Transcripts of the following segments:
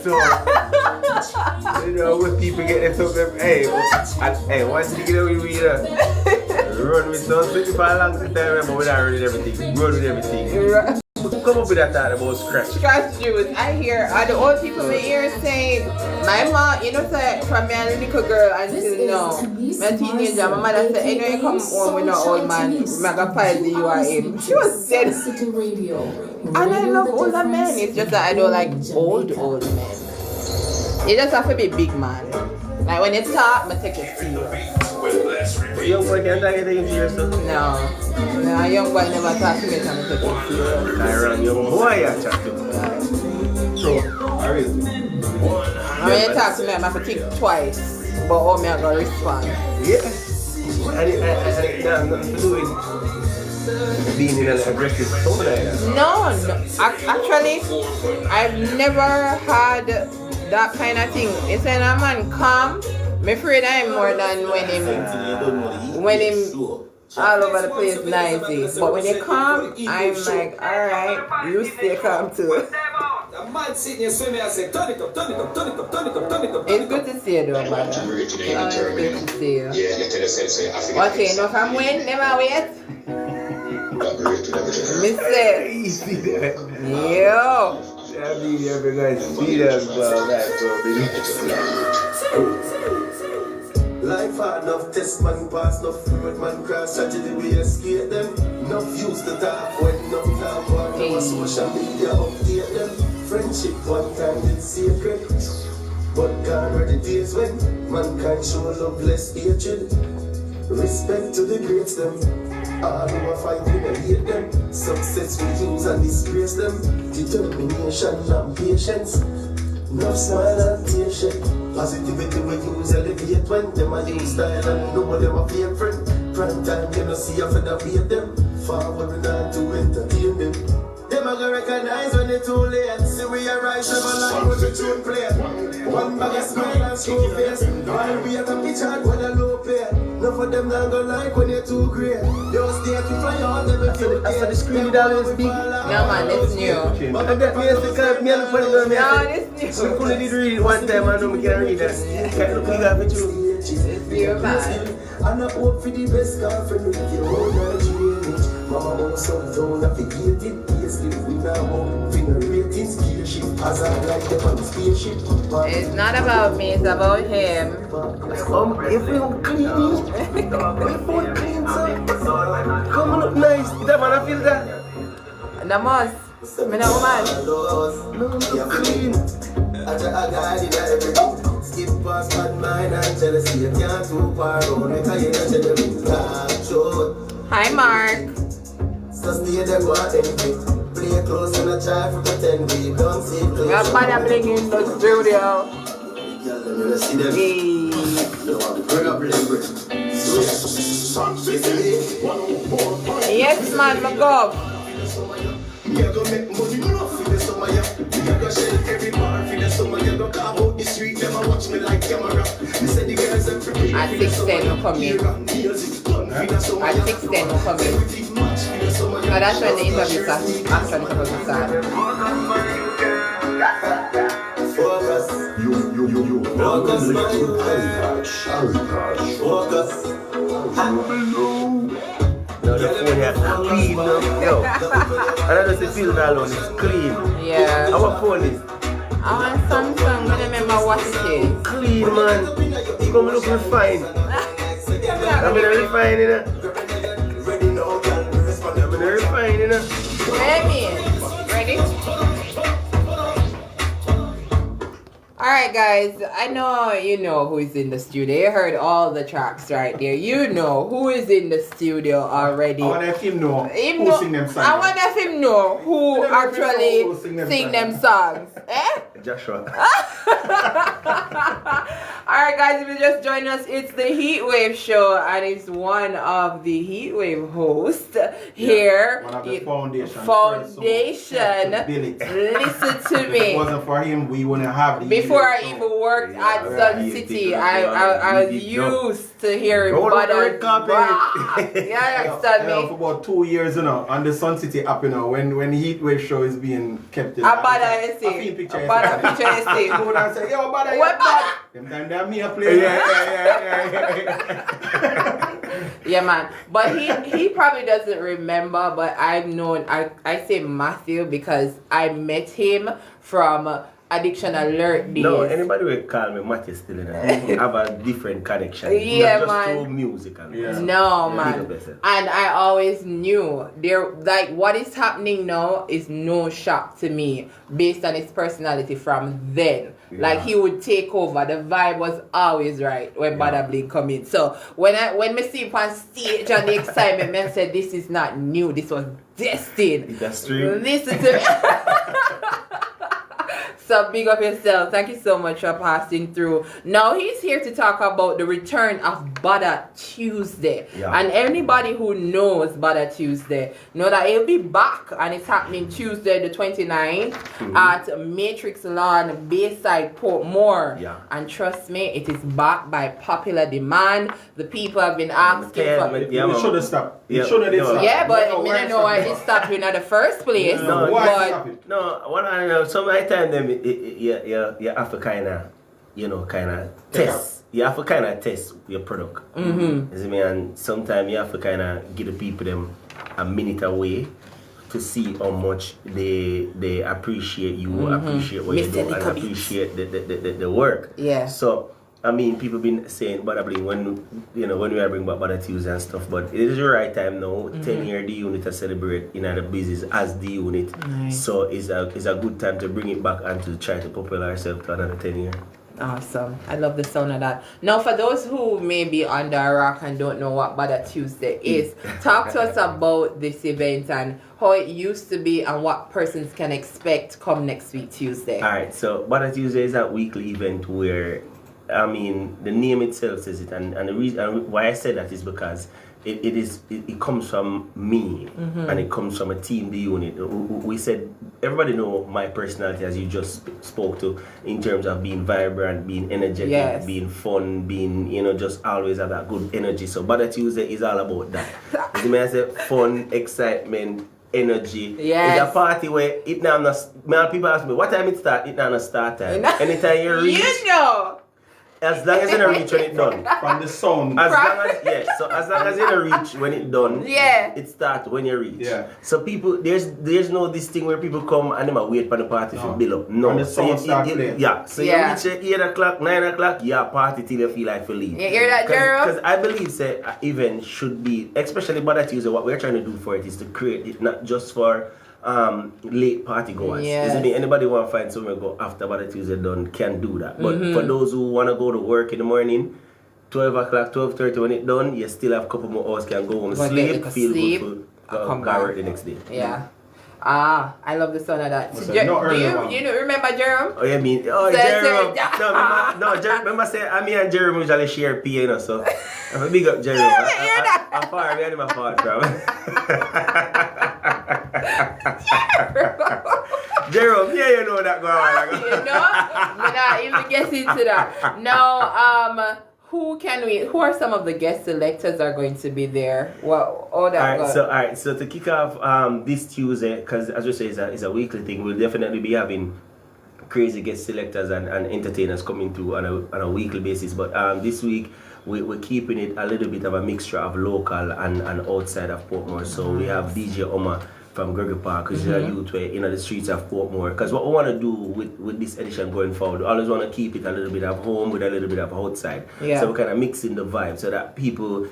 So, you know, when people get this up, hey, once you get away with it, run with something for a long time, remember, we're not running everything. Run with everything. Who come up with that thought about scratch? Scratch juice. I hear the old people in here saying, my mom, you know, say, from me a little girl until now, my teenager, my mother said, you know, you come home with no old man, I'm going to file the UIM. She was dead. And I love older men. It's just that I don't like old men. You just have to be big man. Like when you talk, I take it serious. Young boy can't take anything serious, though? No, a young boy never talk to me and I take it serious. I run young boy, I chat to me. So, alright. And when you talk to me, I have to think twice about how I'm going to respond. Yeah. And it has nothing to do with being in an aggressive tone like that. No. Actually, I've never had that kind of thing. It's when a man come, I'm afraid I'm more than when him all over the place nicey. But when they come, I'm like, alright, you stay calm too. It's good to see you though, brother. It's good to see you. What you know from when? Never wait. Miss it. Yo. I mean, every guy see that, life hard enough, test man pass, enough road man cross, tragedy we escape them. Enough use the talk when enough talk one over social media update them. Friendship one time it's sacred, but gone are the days when mankind show love less hatred. Respect to the greats them, all who are fighting and hate them. Success we use and disgrace them. Determination and patience. Enough smile and patient. Positivity we use elevate when them a use style and know them a fake friend. Prime time you know see after that beat them. Forward we not to entertain them. Them a go recognize when it's too late. See we arise never like what we tune play. One bag of smile and slow face. While we at a pitch hard when a low pay. None of them not go like when you're too great. You stay to fly out every few days. After the screen it always big. Yeah man, it's new. I got me a second, me and put it on me. No, it's new. We couldn't read it one time, I know we can read that. Can't look big at it too. It's new man. And I hope for the best girlfriend with your own Nigerian. Mama also don't have to get it. We now hope for the ratings. As I like them on the spaceship. It's not about me, it's about him. If we don't clean it, if we don't clean something, coming up nice. That man, I feel that. The most. Me no woman. No, clean. I got it everything. Skip past bad mind and jealousy. You can't too far on it. Hi, Mark. So stay there, go out anything. Play close and I try to pretend we don't see close. We have Badda Bling in the studio. Hey. Yes, man, my God. At 6:10 we'll come in. At 6:10 we'll come in. No, that's when the interview starts. Actually supposed to start. Focus. No, the phone here clean. Yo, I don't know if it feels alone. It's clean. Yeah. Our phone is I want Samsung. I remember what it is. clean, man. You come look refined. I'm gonna refine it. I'm gonna refine it. Ready? Alright guys, I know you know who is in the studio. You heard all the tracks right there. You know who is in the studio already. I want to have him know who sing them songs. I want to have him know who actually sing them songs. Eh? Joshua. Alright guys, if you just joined us, it's the Heatwave Show and it's one of the Heatwave hosts here. One of the foundation. Listen to me. If it wasn't for him, we wouldn't have the Before I even worked at Sun City, I was used to hearing Badda. Yeah, understand me. For about 2 years, on the Sun City app, when the Heatwave Show is being kept in. Badda picture. Who would I say, yo, Badda, what Badda? Them time they have me a play. Yeah. Yeah, man. But he probably doesn't remember, but I've known, I say Matthew because I met him from Addiction Alert days. No, anybody will call me Matthew still in have a different connection. Yeah, not just man. through music and No, man. And I always knew what is happening now is no shock to me based on his personality from then. Yeah. Like he would take over. The vibe was always right when Badda Bling come in. So when me see him on stage and the excitement, man said this is not new. This was destined. That's true. Listen to me. So big up yourself. Thank you so much for passing through. Now he's here to talk about the return of Badda Tuesday. Yeah. And anybody who knows Badda Tuesday know that he'll be back and it's happening Tuesday the 29th at Matrix Lawn, Bayside, Portmore. Yeah. And trust me, it is back by popular demand. The people have been asking for it. You should have stopped. Yeah, should have stopped. Yeah, but I don't know why it stopped in the first place. No, what I know, sometimes you have to kind of test. You have to kind of test your product. You see me? And sometimes you have to kind of give the people them a minute away to see how much they appreciate you, appreciate what you do, and appreciate the work. Yeah. So I mean, people been saying Badda Bling when we are bring back Badda Tuesday and stuff, but it is the right time now. 10 year the unit to celebrate the business as the unit. Nice. So it's a good time to bring it back and to try to popularize ourselves to another 10 years. Awesome. I love the sound of that. Now, for those who may be under a rock and don't know what Badda Tuesday is, talk to us about this event and how it used to be and what persons can expect come next week, Tuesday. Alright, so Badda Tuesday is a weekly event where, I mean, the name itself says it, and the reason why I said that is because it comes from me and it comes from a team, the unit. We said everybody know my personality, as you just spoke to, in terms of being vibrant, being energetic, being fun, being just always have that good energy. So Badda Tuesday is all about that. You may say fun, excitement, energy. Yes. It's a party where it now people ask me what time it start. It now start time. Anytime you reach. As long as you don't reach when it's done. From the sound. So as long as you don't reach when it's done, it starts when you reach. Yeah. So people, there's no this thing where people come and they might wait for the party to build up. No. The sound start playing. Yeah. So you reach at 8 o'clock, 9 o'clock, party till you feel like to leave. You hear that, Jerome? Because I believe an event should be, especially Badda Tuesday, what we're trying to do for it is to create it not just for late party goers. Yes. Anybody want to find somewhere go after Badda Tuesday done can do that. But for those who want to go to work in the morning, 12 o'clock, 12:30 when it done, you still have a couple more hours, can go home, sleep, feel good for go work the next day. Yeah. I love the sound of that. So you remember Jerome? Oh, you mean? Oh, Jerome. Remember say, me and Jerome usually share PA, so I'm a big up Jerome. I'm far, me and him apart, bro. Jerome, you know that going on. We're not even getting to that. Now, who are some of the guest selectors are going to be there? Alright, so to kick off this Tuesday, because as we say, it's a weekly thing, we'll definitely be having crazy guest selectors and entertainers coming through on a weekly basis. But this week, we're keeping it a little bit of a mixture of local and outside of Portmore. So we have DJ Oma from Gregory Park, who's a youth way in the streets of Portmore. Because what we want to do with this edition going forward, we always want to keep it a little bit of home with a little bit of outside. Yeah. So we're kind of mixing the vibe so that people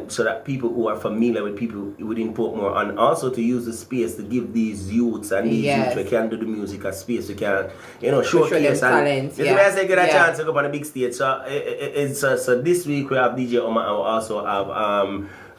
so that people who are familiar with people within Portmore, and also to use the space to give these youths and these youths we can do the music a space, we can showcase and talent. I say get a chance to go up on a big stage. So so this week we have DJ Oma and we also have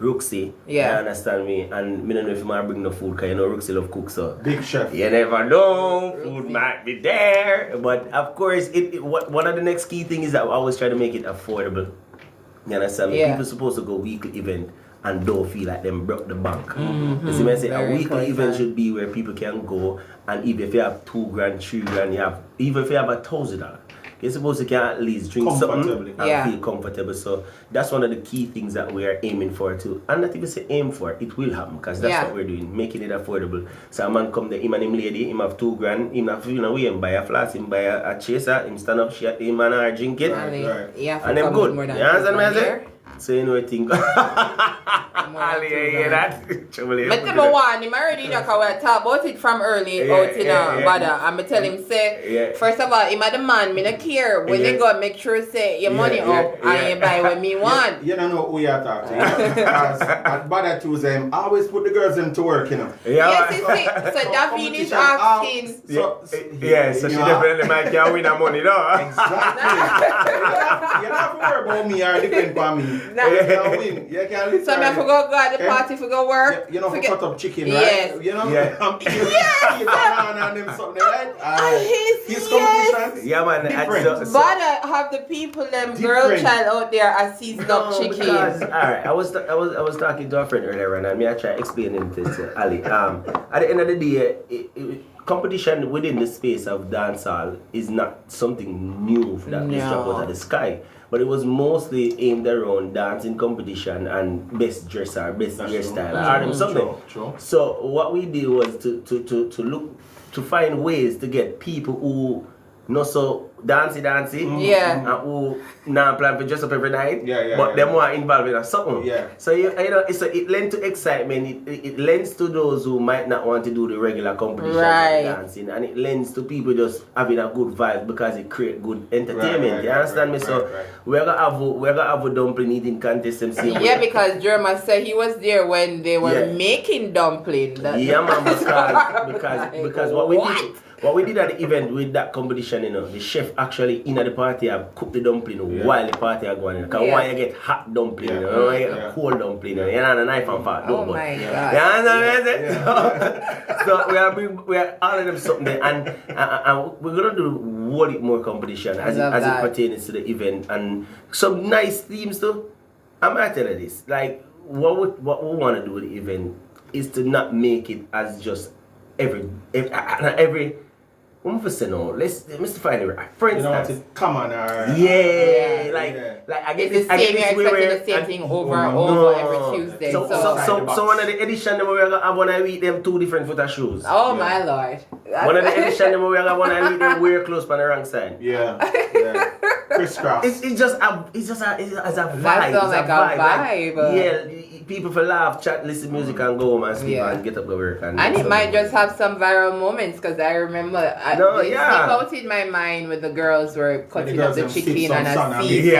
Rooksy. Yeah. You understand me? And me don't know if you might bring no food, because you know Rooksy love cook, so. Big chef. You never know, food might be there. But of course, one of the next key things is that I always try to make it affordable. You understand me? Yeah. People supposed to go weekly event and don't feel like them broke the bank. You see me say a weekly event should be where people can go, and even if you have $2,000, $3,000, even if you have $1,000, you're supposed to can at least drink something and feel comfortable. So that's one of the key things that we are aiming for too. And not even say aim for, it will happen, because that's what we're doing, making it affordable. So a man come there, him and him lady, him have $2,000, him have, him buy a flask, him buy a chaser, him stand up, him and her drink it. And them good. You understand what I say? So you know what I think. Ali, you hear that? But number one, him already know how I talk about it from early out in Badda. I'm tell him say, first of all, him a the man, me not care. When they go make sure say your money up and you buy what me want. You don't know who you are talking to. Because at Badda Tuesday, I always put the girls into work, Yes, you see. So Davine is asking. So she definitely might can win her money, though. Exactly. You don't have to worry about me or depend on me. You can win. You can listen. So I forgot go at the party for go work. You know, for cut up chicken, right? Yes. You know? Yes. And them something, right? His competition. Yeah, man. Badda have the people, them girl child out there as season up chicken. Because, alright, I was talking to a friend earlier, and I try explaining this to Ali. At the end of the day, competition within the space of dancehall is not something new that is dropped out of the sky. But it was mostly aimed around dancing competition and best dresser, best hairstyle, something. True. So what we did was to look to find ways to get people who not so dancey, and who now plan to dress up every night, but them more involved in something. So it lends to excitement. It lends to those who might not want to do the regular competition dancing, and it lends to people just having a good vibe because it creates good entertainment. You understand me? So we're gonna have a dumpling eating contest. Because Jerma said he was there when they were making dumpling. Yeah, man, because what we did at the event with that competition, the chef actually in at the party have cooked the dumpling while the party are going. Because why you get hot dumpling, you get cold dumpling, you know, a knife and fork. Oh my God. You understand what I'm saying? So we are all of them something there, and we're gonna do a lot more competition as it pertains to the event, and some nice themes too. I'm gonna tell you this, like what we want to do with the event is to not make it as just every let's find it right. For instance, come on, like I get it's the same thing over and over every Tuesday. So one of the edition we're gonna have one I eat them 2 different foot of shoes. Oh my Lord. One of the edition we're gonna have one I eat them wear clothes on the wrong side. Crisscross. It's just a vibe. It's a vibe. Yeah, people for laugh, chat, listen music, and go home and sleep and get up to work. And it might just have some viral moments, because I remember it stick out in my mind when the girls were cutting up the chicken and a seed.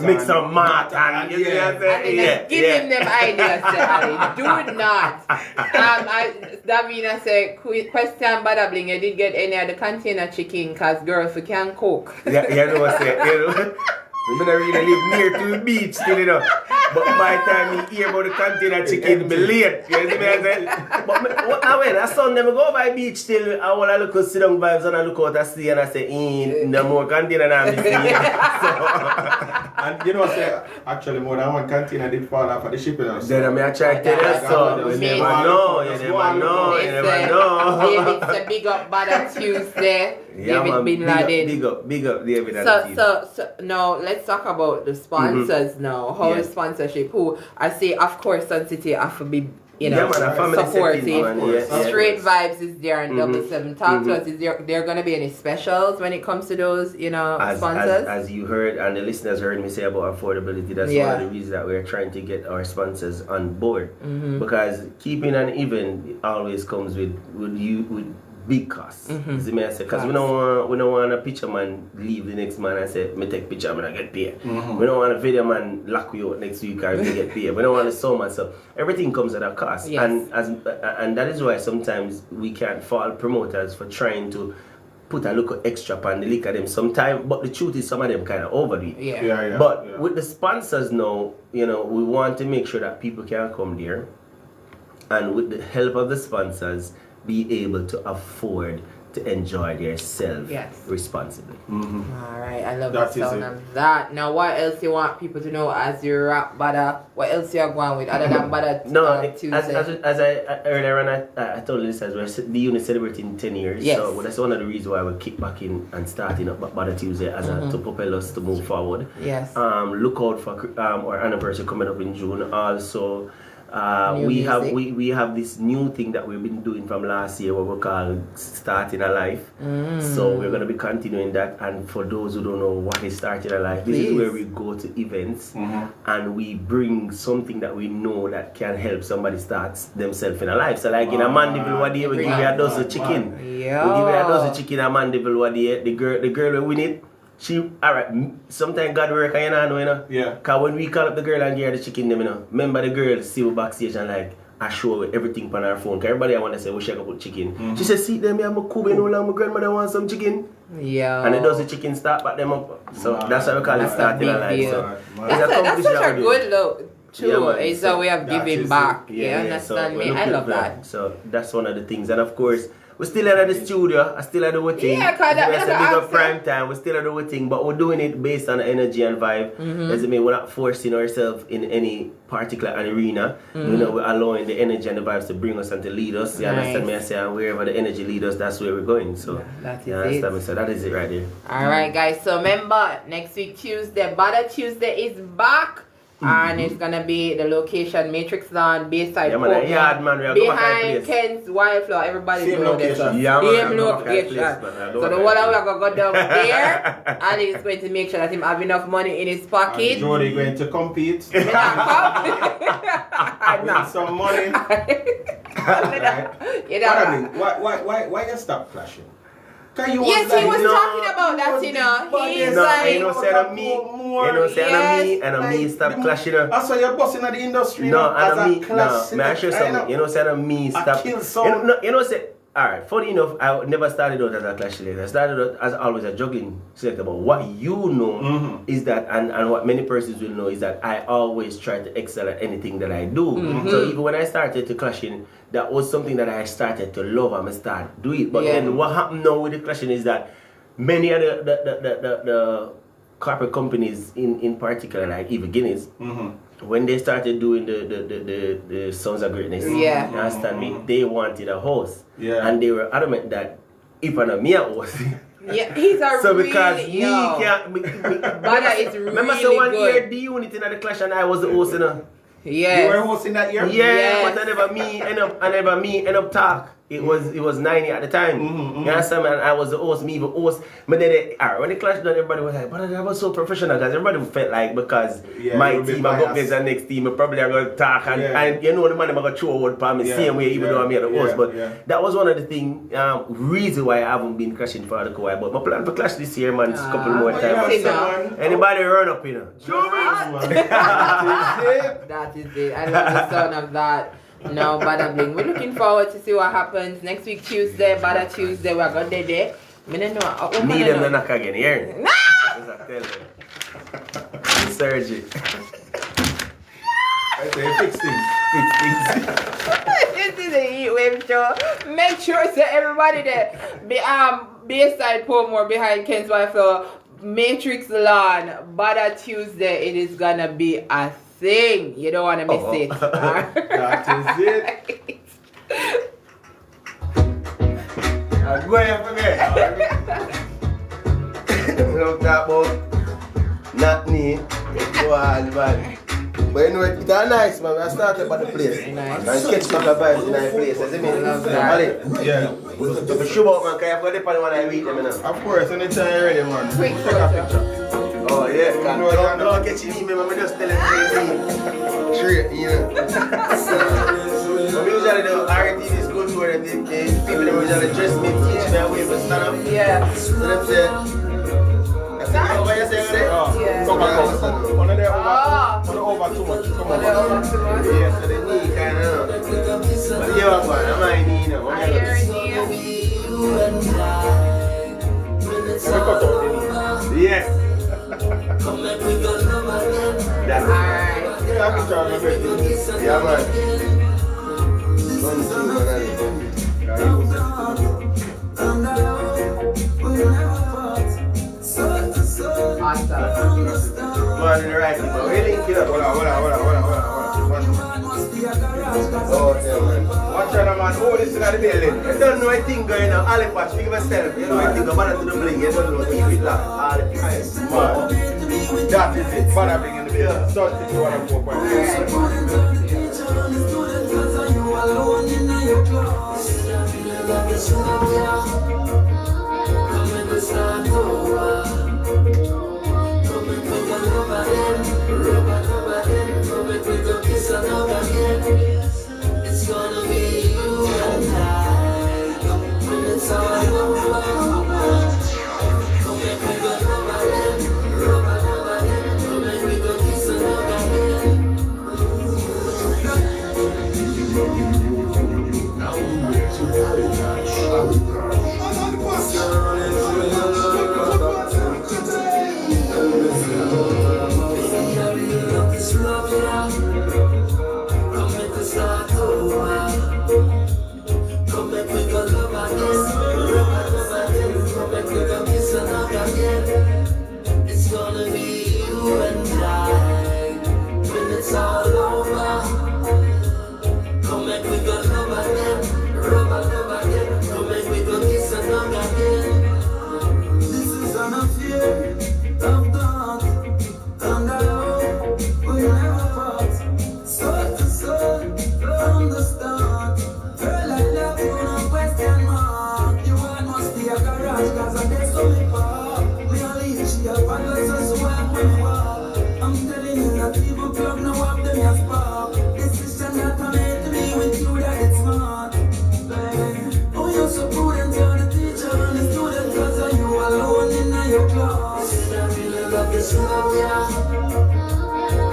Mix some mat and give him them ideas, Ali. Do not. Davina said, question Badda Bling, you did get any of the container chicken, because girls we can cook. We don't really live near to the beach still, But by the time you hear about the container chicken, be late. You see me I say? But when I saw them go by beach still, I want to look at sit down vibes and I look out and see and I say, no more container than I'm seeing. And you know say, actually more than one container did fall off at the shipping. Then I try to tell you so. You never know. David said big up Badda Tuesday. David Bin Laden. Big up David and so now let's talk about the sponsors now. How is sponsorship? Who I say, of course, Sun City have to be supportive. Straight Vibes is there and 77. Talk to us. Is there going to be any specials when it comes to those, sponsors? As you heard and the listeners heard me say about affordability, that's one of the reasons that we're trying to get our sponsors on board. Because keeping an event always comes with big costs. Because we don't want a picture man leave the next man and say, me take picture, I'm gonna get paid. We don't want a video man lock you out next week and get paid. We don't want a so much. So everything comes at a cost. And that is why sometimes we can't fault promoters for trying to put a little extra on the liquor them sometime, but the truth is some of them kind of overdo it. Yeah. But with the sponsors now, you know, we want to make sure that people can come there, and with the help of the sponsors, be able to afford to enjoy themselves responsibly. Alright, I love the sound of that. Now, what else you want people to know as you rap Badda? What else you are going with other than Badda Tuesday? As I earlier on, I told you this as well, the unit celebrating 10 years. Yes. So that's one of the reasons why we kick back in and starting up Badda Tuesday as to propel us to move forward. Yes. Look out for our anniversary coming up in June. Also, we have this new thing that we've been doing from last year, what we call starting a life. So we're going to be continuing that. And for those who don't know what is starting a life, this is where we go to events and we bring something that we know that can help somebody start themselves in a life. So like in a Mandeville one day, we give you a dozen chicken. We give you a dozen chicken a Mandeville one day. The girl will win it. Alright, sometimes God work and you know. Yeah. Cause when we call up the girl and give her the chicken them, you know, remember the girl see we backstage and like I show her everything on her phone. Cause everybody I want to say we should go put chicken. She said, see them here, I'm a Cuban, no long my grandmother wants some chicken. Yeah. And it does the chicken start back them up. So that's why we call it starting a life. So that's such a good look. True. Yeah, It's a way of giving back. You understand so me? I love that. So that's one of the things. And of course, we're still at the studio. I still at the thing. Yeah, cause that's a big up prime time. We're still at the thing, but we're doing it based on energy and vibe. As it mean, we're not forcing ourselves in any particular arena. You know, we're allowing the energy and the vibes to bring us and to lead us. You understand me? I say, and wherever the energy leads us, that's where we're going. So you understand me? So that is it right there. Alright, guys. So remember, next week Tuesday, Badda Tuesday is back. And it's gonna be the location Matrix Lawn, Bayside behind Ken's Wildflower. Everybody know this. Same location. So the one we are gonna go down there, Ali is going to make sure that him have enough money in his pocket. And Jody going to compete. I need some money. Why you stop clashing? Yes, he was talking about that, you know. He's like, you know, say me stop clashing. I saw you're bossing at the industry. No, and me I show something. You know, say me stop. You know, say. Alright, funny enough, I never started out as a clash selector. I started out as always a juggling selector. But what you know is that, and what many persons will know is that I always try to excel at anything that I do. So even when I started to clashing, that was something that I started to love and I started doing it. But then what happened now with the clashing is that many of the corporate companies in particular, like even Guinness, when they started doing the Sons of Greatness, you understand me? They wanted a host. And they were adamant that if I'm not me a host, he's a so really, because me can't Badda is really remember so one good. year the unit in the clash and I was the host, you know? Yes. You were hosting that year? Yeah, but I never end up talk. It was 90 at the time. You understand, man? I was the host, me the host. But then when the clash done, everybody was like, but I was so professional because everybody felt like because my team I go against the next team, I probably are going to talk and you know the man I'm going to throw a word for me same way even though I'm here the host. But that was one of the things, reason why I haven't been clashing for the co-op. But my plan for clash this year, man, just a couple more times. Anybody run up, you know? That is it. I love the sound of that. Now, Badda Bling. We're looking forward to see what happens next week, Tuesday, Badda Tuesday. We're going to there. I don't know. Need them to knock again, here. Nah! Surgery. I say fix things. This is a heat wave show. Make sure that everybody there, Bayside Pomore behind Ken's Wildflower, Matrix Lawn, Badda Tuesday. It is going to be a thing. You don't want to miss it. That is it. I'm going to forget. Don't talk about not me. Go on, man. But you know, it's nice, man. I started by the place. Nice. And catch back a vibes in that place. As I mean, Yeah. to show up, man, because I've got the one I read them, you know. Of course, anytime you're ready, man. Quick Take a picture. Oh, yeah. Don't catch you email, I'm just telling you. Straight, you know. So, usually the RTV is good for it. The people that usually dress me, teach me a way to stand up. Yeah. So them say, what you say today? Yeah. Come on. One of them over too much. Come on. Yeah, so they need kind of. But yeah, I'm not need, you know. I hear it, yeah. Yes. That's Alright. yeah, I can try my best. Yeah, man. Awesome. Man, in the right thing, but we link it up. Hold on. Oh, yeah, man. Watch out, man. Oh, this is not the building. You don't know anything going on. All the patch, think of yourself. You know anything going on to the Bling. You don't know the sweet laugh. All the time. Man. That is it. Badda Bling in the building. Start to do what I'm for. It's gonna be you and I. When it's all over, come make me go rub again. Come make me go kiss another again. It's gonna be you and I. When it's all over, come make me go love again. Rub again. Come make me go kiss another again. This is an affair of God. And I hope we never part. Soul to soul, from the start. Girl, I love you, no question mark. You want must be a garage, cause I get so many park. Me only she a paddle, so swam when we walk. I'm telling you that people club no have them as spark. Decision that I made to be with you, that it's smart. Oh, you're so prudent, you're the teacher and the student, cause you alone in your class. I really love this love, yeah.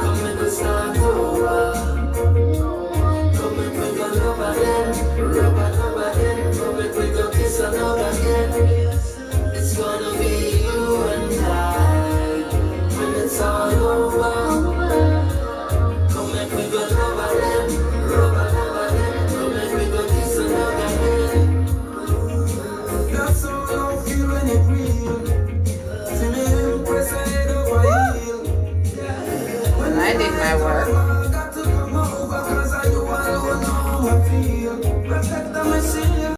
Come make us start over. Come make me go love again. Rub again. Come make me go kiss another again. It's gonna be you and I. When it's all over, come make me go love again. Rub again. Come make me go kiss another again. That's how I feel when it real. See me impress ahead of my heel. I did my work. Got to come over, cause I do alone know how I feel. Protect the machine.